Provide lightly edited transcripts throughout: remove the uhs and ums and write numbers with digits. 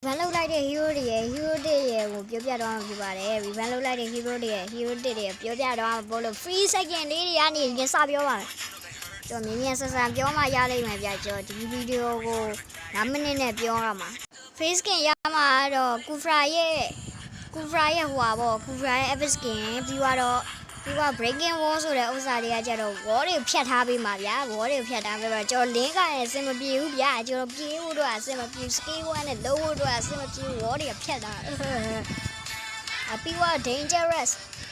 Revan လုပ်လိုက်တဲ့ hero တွေရဲ့ hero တွေရဲ့ကိုပြောပြတော့မှာဖြစ်ပါတယ် Revan လုပ်လိုက်တဲ့ hero တွေရဲ့ hero တွေပြောပြတော့မှာပို့လို့ free second လေးတွေကနေရင်စပြောပါမယ်ကျွန်တော်မြင်ဆန်ဆန်ပြောမှရလိမ့်မယ်ဗျကျွန်တော်ဒီဗီဒီယိုကို9မိနစ်နဲ့ပြောရမှာ free skin ရမှာတော့ Kufra ရဲ့ဟိုပါပေါ့ Kufra ရဲ့ epic skin ပြီးတော့ breaking wall ဆိုတဲ့ဥစ္စာတွေကကြတော့ wall တွေဖြတ်ထားပေးမှာဗျာ wall တွေဖြတ်ထားပေးပါကျွန်တော် link ကလည်းအဆင်မပြေဘူးဗျာကျွန်တော်ပြေးဖို့တော့အဆင်မပြေ skill 1နဲ့လုံးဖို့တော့အဆင်မပြေ wall တွေဖြတ်ထားပြီးတော့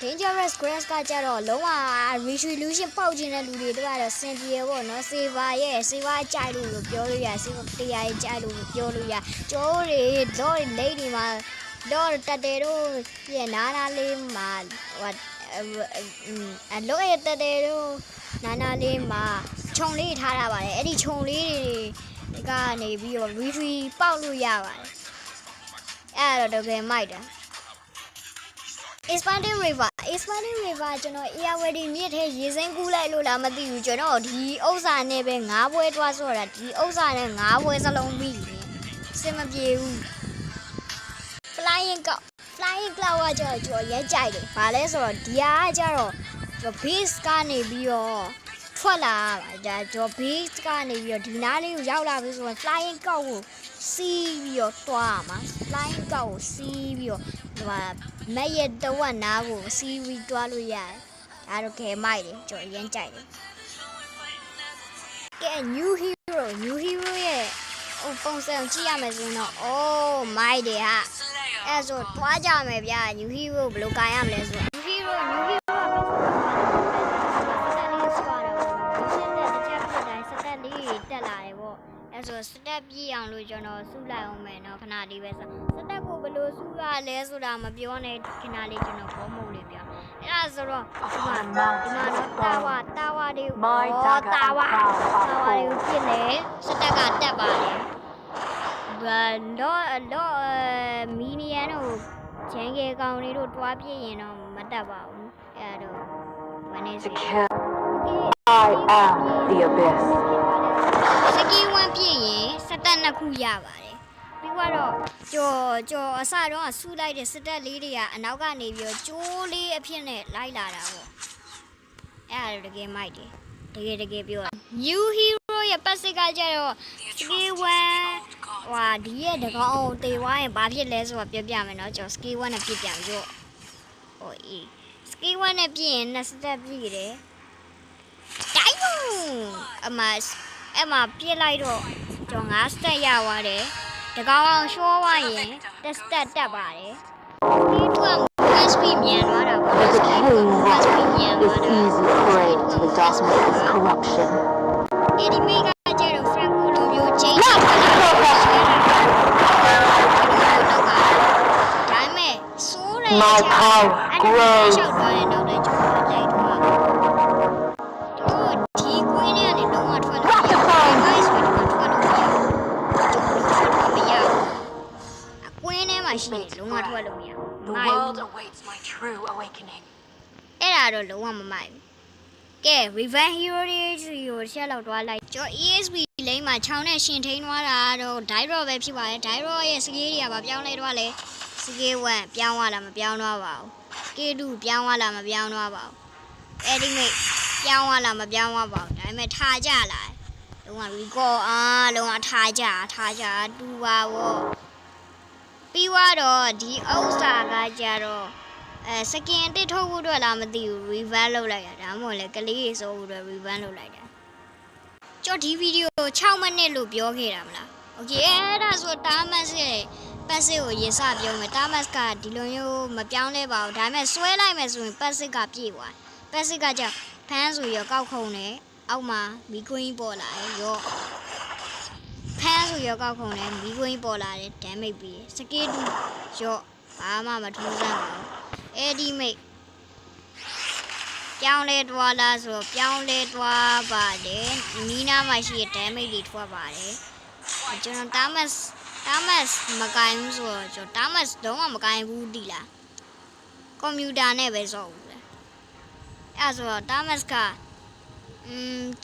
dangerous grass ကကြတော့လုံးဝ resolution ပေါက်ခြင်းတဲ့လူတွေတို့ကတော့စင်ပြေပေါ့နော် saver ကြိုက်လို့ပြောလို့ရ saver တရားရဲ့ကြိုက်လို့ပြောလို့ရကျိုးတွေတော့ lady မှာတော့တက်တယ်တို့ပြင်နာလေးမှာအလို့ရတက်တယ်တို့နာလေးမှာခြုံလေးထားတာပါတယ်အဲ့ဒီခြုံလေးတွေကနေပြီးတော့ retreat ပေါက်လို့ရပါတယ်အဲ့တော့တကယ်မိုက်တာ expanding river ကျွန်တော် Irrawaddy မြစ်ထဲရေစိမ်းကူးလိုက်လို့လားမသိဘူးကျွန်တော်ဒီဥစ္စာနဲ့ပဲ9ပွဲတွားဆိုတာဒီဥစ္စာနဲ့9ပွဲစလုံးပြီးစင်မပြေဘူး flying cloud ကကျတော့ရဲကြိုက်တယ်ဘာလဲဆိုတော့ဒီဟာကကျတော့ base ကနေပြီးတော့ထွက်လာဒါကျွန်တော် base ကနေပြီးတော့ဒီနားလေးကိုရောက်လာပြီဆိုတော့ flying cloud ကိုစီးပြီးတော့တွားမှာ flying cloud ကိုစီးပြီးတော့ဒီမှာမက်ရဲ့တဝက်နားကိုစီးပြီးတွားလို့ရတယ်ဒါတော့ခဲမိုက်တယ်ကျွန်တော်ရမ်းကြိုက်တယ်ကဲ new hero ရဲ့ပုံစံကြည့်ရမယ်ဆိုရင်တော့ oh my တယ်ဟာအဲ့ဆိုတွားကြမယ်ဗျာ new hero ဘယ်လိုကိုင်ရမလဲဆိုတော့ new hero တက်လာတယ်ပေါ့အဲ့ဆိုစတက်ပြည့်အောင်လို့ကျွန်တော်စုလိုက်အောင်မယ်နော်ခဏလေးပဲစတက်ကိုဘယ်လိုစုရလဲဆိုတာမပြောနဲ့ခဏလေးကျွန်တော်ဘောမုံလေးပြအဲ့ဒါဆိုတော့ဒီမှာတော့တာဝါတွေကိုတာဝါတွေကိုပြစ်နေစတက်ကတက်ပါတယ်လောမီနီယန်တို့ချန်ကယ်ကောင်တွေတို့တွားပြည့်ရင်တော့မတက်ပါဘူးအဲ့တော့မနေစီ I am the abyss စကီ1ပြည့်ရင်စတက်2ခုရပါတယ်ပြီးတော့ကြော်အစတော့ဆူလိုက်တဲ့စတက်လေးတွေကအနောက်ကနေပြီးတော့ကျိုးလေးအဖြစ်နဲ့လိုက်လာတာပေါ့အဲ့ဒါတကယ်မိုက်တယ်တကယ်ပြောတာ new hero ရဲ့ passive ကကြတော့ skill 1ဟွာဒီရဲ့တကောင်အောင်တေဝိုင်းဘာဖြစ်လဲဆိုတာပြောပြမယ်နော်ကျွန်တော် skill 1နဲ့ပြစ်ပြန်ရောဟိုအေး skill 1နဲ့ပြည့်ရင်2 step ပြည့်တယ်တိုင်းအမပြစ်လိုက်တော့ကျွန်တော်5 step ရသွားတယ်တကောင်အောင်ရှောသွားရင်1 step တက်ပါတယ်ဒီတော့ SP မြန်သွားတာပေါ့ The decaying rock is easy prey to the darkness corruption. enemy ကကျတော့ Franco လိုမျိုးချိန်ချဒါမဲ့ဆိုးတယ် My power grows. ရှောက်သွားတဲ့နောက်လည်းကျွန်တော်လိုက်သွားတို့ဒီကွင်းထဲကနေလုံးဝထွက်လို့မရဘူး guys ဆိုတော့ထွက်လို့မရဘူးအကွင်းထဲမှာရှိနေလုံးဝထွက်လို့မရဘူး The world awaits my true awakening. အဲ့ဒါတော့လုံးဝမမိုက်ဘူးကဲ Revan hero တွေကိုရှက်လောက်သွားလိုက်ကျွန်တော် ESP လိမ့်မှာချောင်းနဲ့ရှင်ထိန်သွားတာတော့ Dairo ပဲဖြစ်ပါတယ် Dairo ရဲ့ skill တွေကဘာပြောင်းလဲတော့လဲ skill 1ပြောင်းသွားလားမပြောင်းသွားပါဘူး skill 2ပြောင်းသွားလားမပြောင်းသွားပါဘူး Ultimate ပြောင်းသွားလားမပြောင်းသွားပါဘူးဒါပေမဲ့ထားကြလာလုံးဝ recall လုံးဝထားကြတူပါဘောပြီးတော့ဒီဥစ္စာကကြတော့စကင်တစ်ထုတ်ဖို့အတွက်လားမသိဘူး revan လုပ်လိုက်တာဒါမှမဟုတ်လေကလေးရေစိုးဖို့အတွက် revan လုပ်လိုက်တာကျွန်တော်ဒီဗီဒီယို6မိနစ်လို့ပြောခဲ့တာမလားโอเคအဲ့ဒါဆို Tamas ရဲ့ passive ကိုရေးစပြောမယ် Tamas ကဒီလိုမျိုးမပြောင်းလဲပါဘူးဒါပေမဲ့ဆွဲလိုက်မယ်ဆိုရင် passive ကပြည့်သွား passive ကကြဖမ်းဆိုရောကောက်ခုံတယ်အောက်မှာမီကွင်းပေါ်လာတယ်ရောဖမ်းဆိုရောကောက်ခုံတယ်မီကွင်းပေါ်လာတယ် damage ပြီး skill 2ရောဘာမှမထူးဆန်းပါဘူးUltimate ပြောင်းလဲသွားလားဆိုပြောင်းလဲသွားပါတယ်နီးနားမှာရှိတဲ့ damage တွေထွက်ပါတယ်ကျွန်တော် Tamas မကင်ဘူးဆိုတော့ကျွန်တော် Tamas တော့မကင်ဘူးတိလားကွန်ပျူတာနဲ့ပဲစော့ဘူးလေအဲ့ဆိုတော့ Tamas က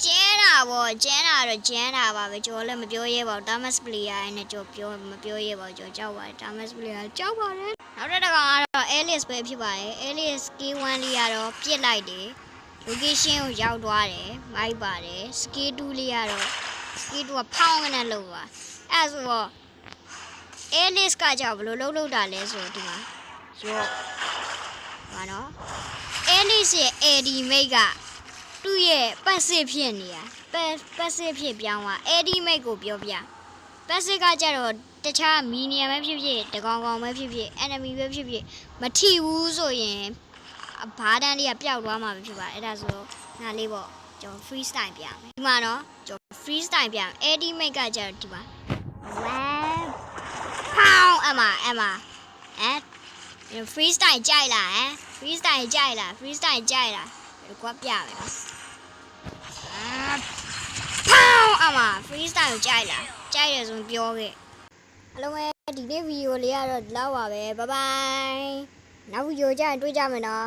ကျဲတာပေါ့ကျဲတာတော့ကျဲတာပါပဲကျော်လည်းမပြောရဲပါဘူး Thomas player နဲ့ကျော်ပြောမပြောရဲပါဘူးကျော်ကြောက်ပါတယ် Thomas player ကြောက်ပါတယ်နောက်တစ်ကောင်ကတော့ Alice ပဲဖြစ်ပါတယ် Alice K1 လေးကတော့ပြစ်လိုက်တယ် location ကိုရောက်သွားတယ်မိုက်ပါတယ် skill 2လေးကတော့ skill 2ကဖောင်းကနေလောက်ပါအဲ့ဆိုတော့ Alice ကကြောက်ဘယ်လိုလုပ်တာလဲဆိုဒီမှာရောဟာနော် Alice ရဲ့ AD mate ကသူ့ရဲ့ passive ဖြစ်နေတာ passive ဖြစ်ပြောင်းသွား AD mate ကိုပြောပြ passive ကကြတော့တခြား minion ပဲဖြစ်ဖြစ်တကောင်ကောင်ပဲဖြစ်ဖြစ် enemy ပဲဖြစ်ဖြစ်မထိဘူးဆိုရင်ဘားတန်းလေးကပျောက်သွားမှာပဲဖြစ်ပါတယ်အဲ့ဒါဆိုတော့နားလေးပေါ့ကျွန်တော် free style ပြမယ်ဒီမှာနော်ကျွန်တော် free style ပြမယ် AD mate ကကြတော့ဒီမှာဖောင်းအမfree style ကြိုက်လားfree style ကြိုက်လား free style ကြိုက်လားဒီကွာပြမယ်နော်ဖောင်းအမ free style ကိုကြိုက်လားကြိုက်တယ်ဆိုရင်ပြောခဲ့အားလုံးပဲဒီနေ့ဗီဒီယိုလေးကတော့ဒီလောက်ပါပဲ bye bye နောက်ဗီဒီယိုကျရင်တွေ့ကြမယ်နော်